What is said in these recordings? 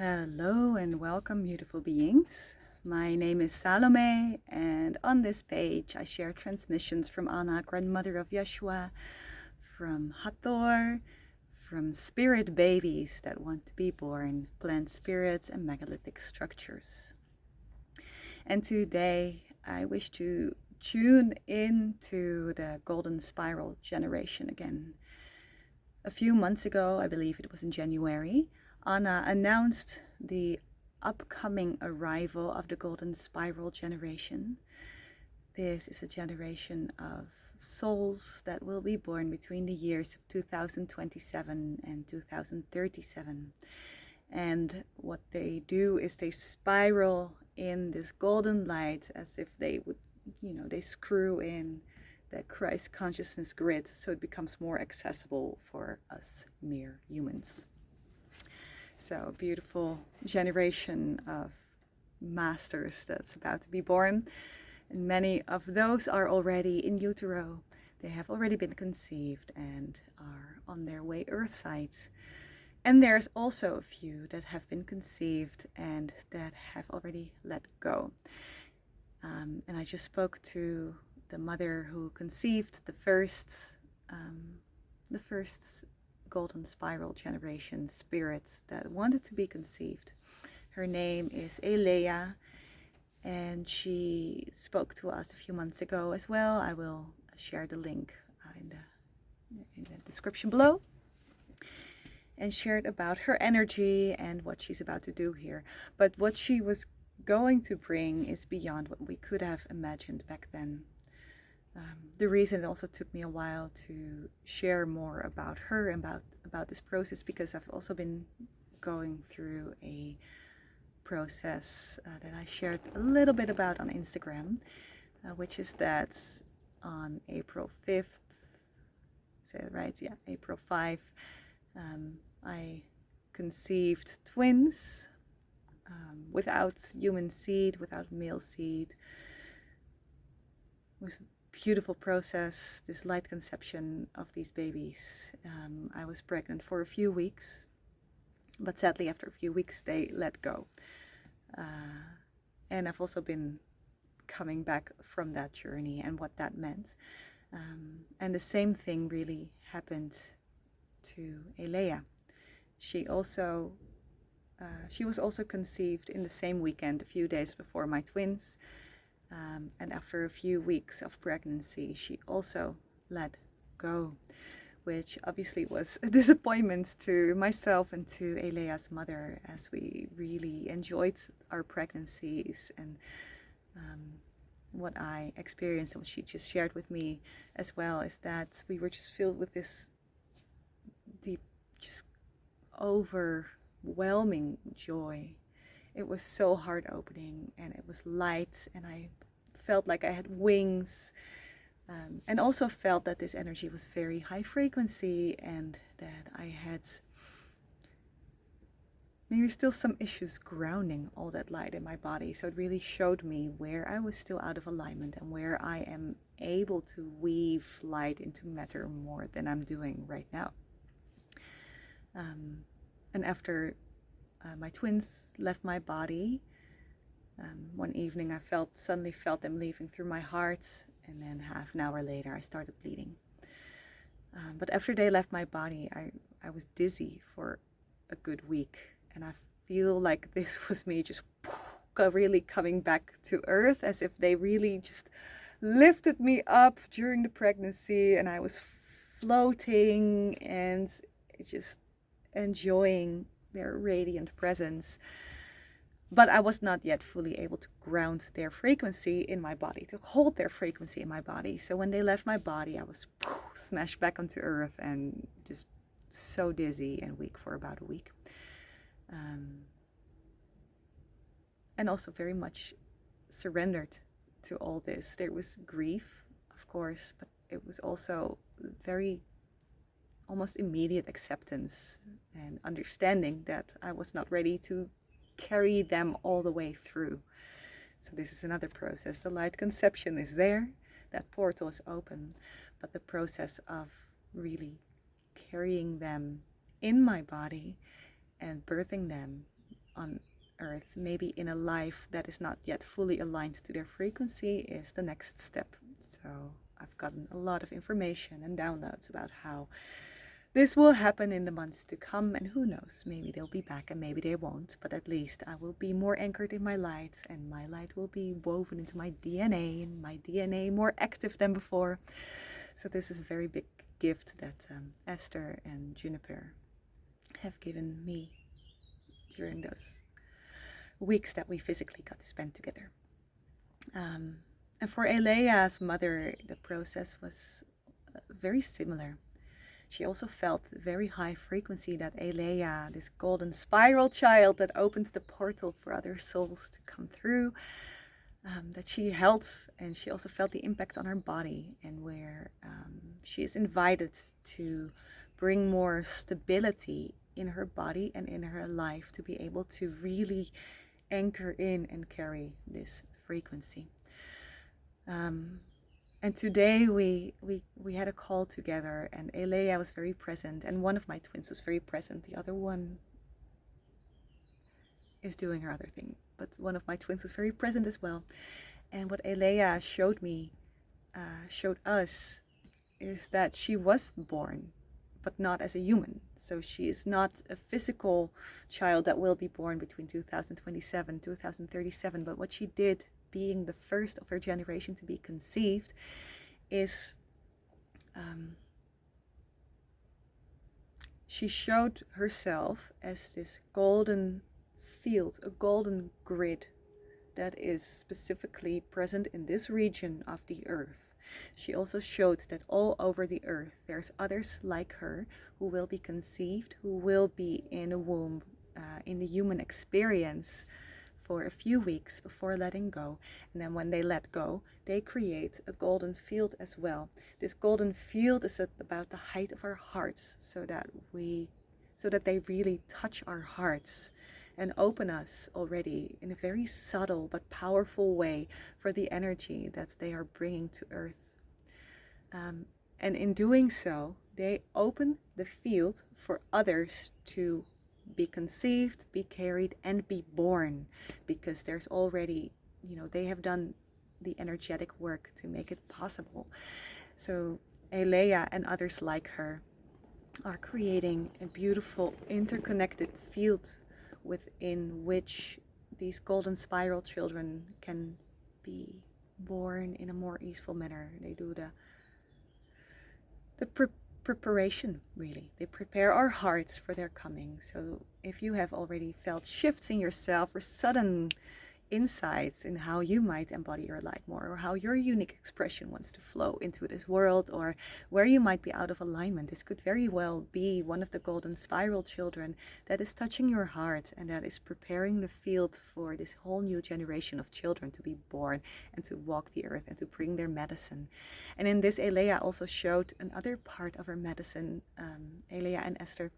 Hello and welcome, beautiful beings. My name is Salome, and on this page I share transmissions from Anna, grandmother of Yeshua, from Hathor, from spirit babies that want to be born, plant spirits, and megalithic structures. And today I wish to tune into the golden spiral generation again. A few months ago, I believe it was in January, Anna announced the upcoming arrival of the golden spiral generation. This is a generation of souls that will be born between the years of 2027 and 2037. And what they do is they spiral in this golden light as if they would, they screw in the Christ consciousness grid so it becomes more accessible for us mere humans. So, a beautiful generation of masters that's about to be born. And many of those are already in utero. They have already been conceived and are on their way earthside. And there's also a few that have been conceived and that have already let go. And I just spoke to the mother who conceived the first golden spiral generation spirit that wanted to be conceived. Her name is Alea, and she spoke to us a few months ago as well. I will share the link in the description below, and shared about her energy and what she's about to do here. But what she was going to bring is beyond what we could have imagined back then. The reason it also took me a while to share more about her and about this process, because I've also been going through a process that I shared a little bit about on Instagram, which is that on April 5th, say it right? Yeah, April 5, I conceived twins without human seed, without male seed. It was a beautiful process, this light conception of these babies. I was pregnant for a few weeks, but sadly after a few weeks they let go. And I've also been coming back from that journey and what that meant. And the same thing really happened to Alea. She was also conceived in the same weekend, a few days before my twins. And after a few weeks of pregnancy, she also let go, which obviously was a disappointment to myself and to Alea's mother, as we really enjoyed our pregnancies. And what I experienced and what she just shared with me as well is that we were just filled with this deep, just overwhelming joy. It was so heart-opening, and it was light, and I felt like I had wings, and also felt that this energy was very high frequency, and that I had maybe still some issues grounding all that light in my body. So it really showed me where I was still out of alignment and where I am able to weave light into matter more than I'm doing right now. And after my twins left my body, one evening I suddenly felt them leaving through my heart, and then half an hour later I started bleeding. But after they left my body, I was dizzy for a good week, and I feel like this was me just really coming back to earth, as if they really just lifted me up during the pregnancy, and I was floating and just enjoying their radiant presence. But I was not yet fully able to ground their frequency in my body, to hold their frequency in my body. So when they left my body, I was smashed back onto earth and just so dizzy and weak for about a week. And also very much surrendered to all this. There was grief, of course, but it was also very almost immediate acceptance and understanding that I was not ready to carry them all the way through. So this is another process. The light conception is there, that portal is open, but the process of really carrying them in my body and birthing them on Earth, maybe in a life that is not yet fully aligned to their frequency, is the next step. So I've gotten a lot of information and downloads about how this will happen in the months to come, and who knows, maybe they'll be back and maybe they won't, but at least I will be more anchored in my light, and my light will be woven into my DNA, and my DNA more active than before. So this is a very big gift that Esther and Juniper have given me during those weeks that we physically got to spend together. And for Alea's mother, the process was very similar. She also felt very high frequency that Alea, this golden spiral child that opens the portal for other souls to come through, that she held, and she also felt the impact on her body, and where she is invited to bring more stability in her body and in her life to be able to really anchor in and carry this frequency. And today we had a call together, and Alea was very present, and one of my twins was very present. The other one is doing her other thing, but one of my twins was very present as well. And what Alea showed us, is that she was born, but not as a human. So she is not a physical child that will be born between 2027, 2037, but what she did, being the first of her generation to be conceived, is she showed herself as this golden field, a golden grid that is specifically present in this region of the earth. She also showed that all over the earth there's others like her who will be conceived, who will be in a womb, in the human experience, for a few weeks before letting go. And then when they let go, they create a golden field as well. This golden field is at about the height of our hearts, so that they really touch our hearts and open us already in a very subtle but powerful way for the energy that they are bringing to earth. And in doing so, they open the field for others to be conceived, be carried, and be born, because there's already, they have done the energetic work to make it possible. So Alea and others like her are creating a beautiful interconnected field within which these golden spiral children can be born in a more easeful manner. They do the preparation, really. They prepare our hearts for their coming. So if you have already felt shifts in yourself or sudden insights in how you might embody your light more, or how your unique expression wants to flow into this world, or where you might be out of alignment, this could very well be one of the golden spiral children that is touching your heart and that is preparing the field for this whole new generation of children to be born and to walk the earth and to bring their medicine. And in this, Alea also showed another part of her medicine. Alea and Esther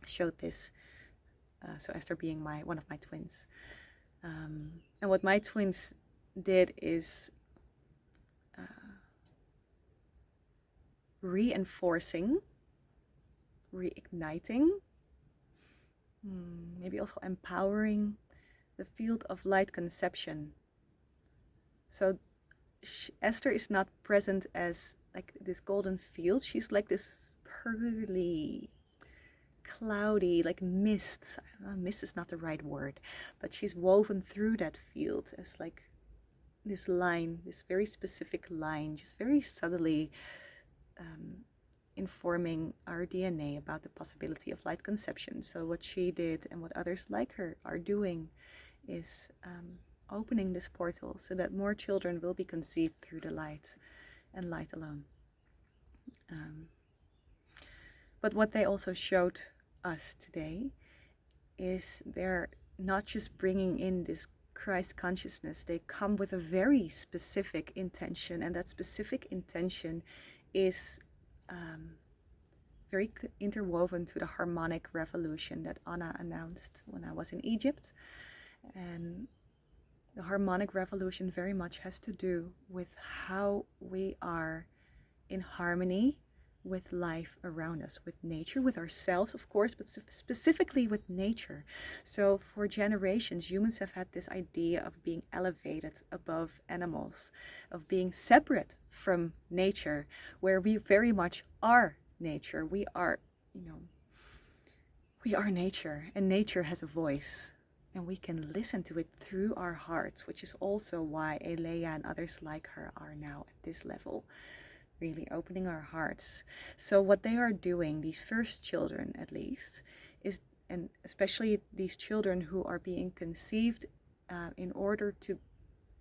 showed this, so Esther being one of my twins. And what my twins did is reinforcing, reigniting, maybe also empowering the field of light conception. So Esther is not present as like this golden field. She's like this pearly, cloudy, like mist. Mist is not the right word, but she's woven through that field as like this line, this very specific line, just very subtly informing our DNA about the possibility of light conception. So what she did and what others like her are doing is opening this portal so that more children will be conceived through the light and light alone. But what they also showed us today is they're not just bringing in this Christ consciousness. They come with a very specific intention, and that specific intention is very interwoven to the harmonic revolution that Anna announced when I was in Egypt. And the harmonic revolution very much has to do with how we are in harmony with life around us, with nature, with ourselves, of course, but specifically with nature. So for generations, humans have had this idea of being elevated above animals, of being separate from nature, where we very much are nature. We are, we are nature, and nature has a voice. And we can listen to it through our hearts, which is also why Alea and others like her are now at this level, really opening our hearts. So what they are doing, these first children at least, is, and especially these children who are being conceived in order to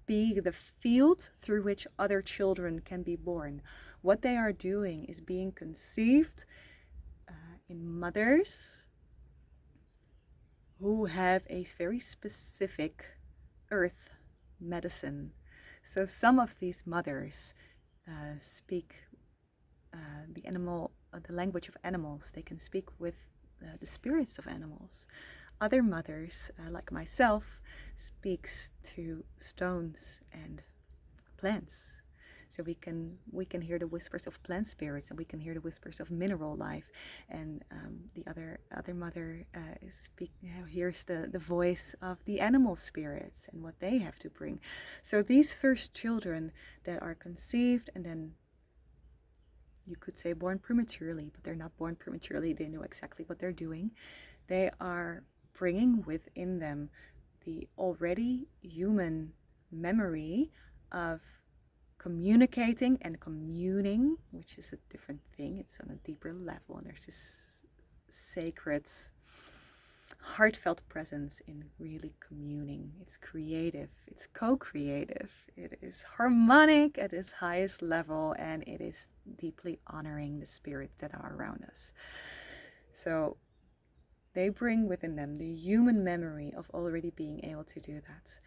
be the field through which other children can be born. What they are doing is being conceived in mothers who have a very specific earth medicine. So some of these mothers speak the language of animals. They can speak with the spirits of animals. Other mothers, like myself, speaks to stones and plants. So we can hear the whispers of plant spirits, and we can hear the whispers of mineral life. And the other mother hears the voice of the animal spirits and what they have to bring. So these first children that are conceived and then, you could say, born prematurely, but they're not born prematurely. They know exactly what they're doing. They are bringing within them the already human memory of communicating and communing, which is a different thing. It's on a deeper level, and there's this sacred, heartfelt presence in really communing. It's creative, it's co-creative, it is harmonic at its highest level, and it is deeply honoring the spirits that are around us. So they bring within them the human memory of already being able to do that.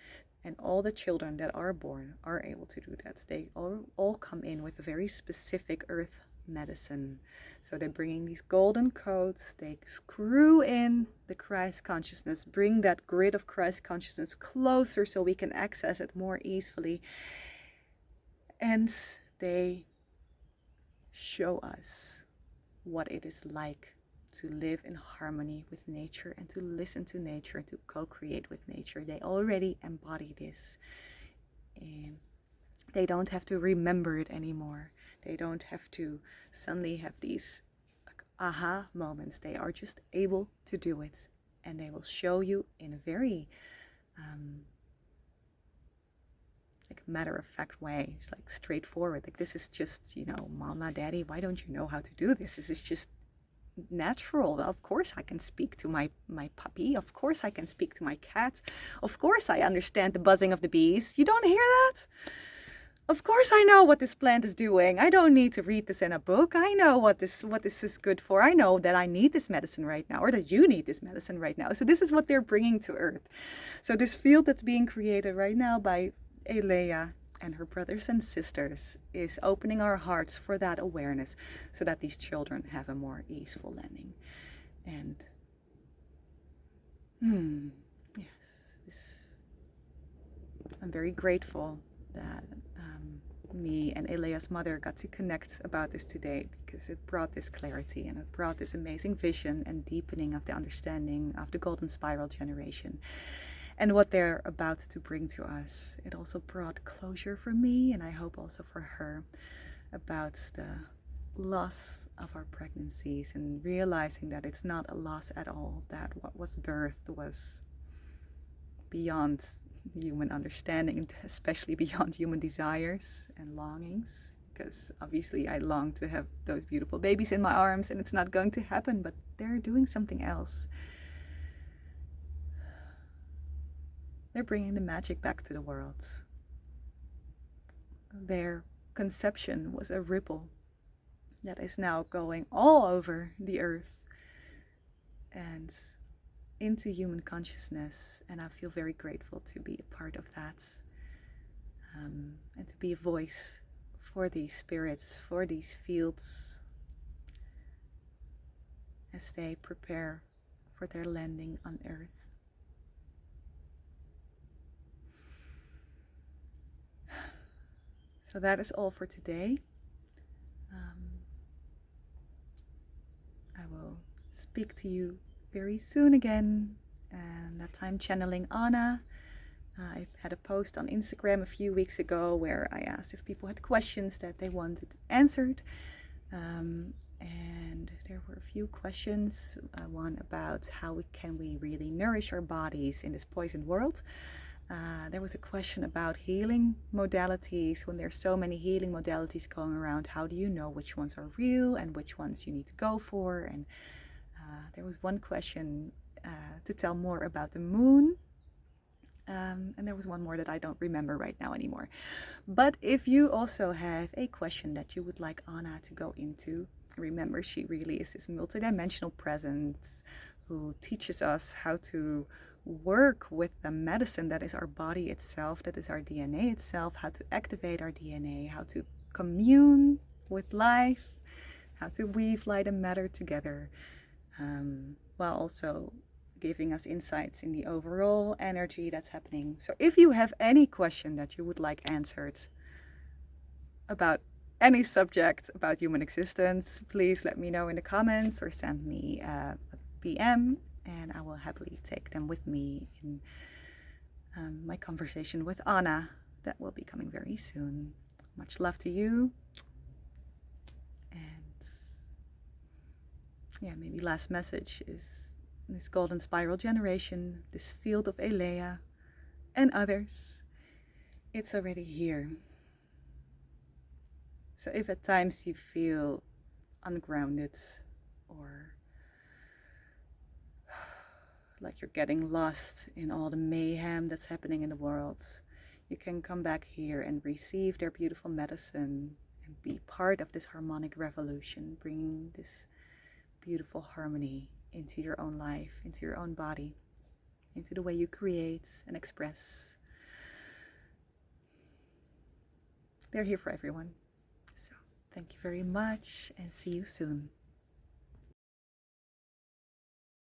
And all the children that are born are able to do that. They all come in with a very specific earth medicine. So they're bringing these golden codes. They screw in the Christ consciousness, bring that grid of Christ consciousness closer so we can access it more easily. And they show us what it is like to live in harmony with nature and to listen to nature and to co-create with nature. They already embody this. And they don't have to remember it anymore. They don't have to suddenly have these aha moments. They are just able to do it. And they will show you in a very matter-of-fact way, like straightforward. Like, this is just, mama, daddy, why don't you know how to do this? This is just natural. Of course I can speak to my puppy. Of course I can speak to my cat. Of course I understand the buzzing of the bees. You don't hear that? Of course I know what this plant is doing. I don't need to read this in a book. I know what this is good for. I know that I need this medicine right now, or that you need this medicine right now. So this is what they're bringing to earth. So this field that's being created right now by Alea and her brothers and sisters is opening our hearts for that awareness, so that these children have a more easeful landing. And yes, I'm very grateful that me and Alea's mother got to connect about this today, because it brought this clarity and it brought this amazing vision and deepening of the understanding of the golden spiral generation and what they're about to bring to us. It also brought closure for me, and I hope also for her, about the loss of our pregnancies, and realizing that it's not a loss at all, that what was birthed was beyond human understanding, especially beyond human desires and longings. Because obviously I long to have those beautiful babies in my arms, and it's not going to happen, but they're doing something else. They're bringing the magic back to the world. Their conception was a ripple that is now going all over the earth and into human consciousness, and I feel very grateful to be a part of that, and to be a voice for these spirits, for these fields, as they prepare for their landing on earth. So that is all for today. speak to you very soon again. And that time channeling Anna. I had a post on Instagram a few weeks ago where I asked if people had questions that they wanted answered. And there were a few questions. One about how can we really nourish our bodies in this poisoned world. There was a question about healing modalities. When there's so many healing modalities going around, how do you know which ones are real and which ones you need to go for? And there was one question to tell more about the moon. And there was one more that I don't remember right now anymore. But if you also have a question that you would like Anna to go into, remember she really is this multidimensional presence who teaches us how to work with the medicine that is our body itself, that is our DNA itself, how to activate our DNA, how to commune with life, how to weave light and matter together, while also giving us insights in the overall energy that's happening. So if you have any question that you would like answered about any subject about human existence, please let me know in the comments or send me a PM, and I will happily take them with me in my conversation with Anna that will be coming very soon. Much love to you. And yeah, maybe last message is this golden spiral generation, this field of Alea and others, it's already here. So if at times you feel ungrounded or like you're getting lost in all the mayhem that's happening in the world, you can come back here and receive their beautiful medicine and be part of this harmonic revolution, bringing this beautiful harmony into your own life, into your own body, into the way you create and express. They're here for everyone. So thank you very much and see you soon.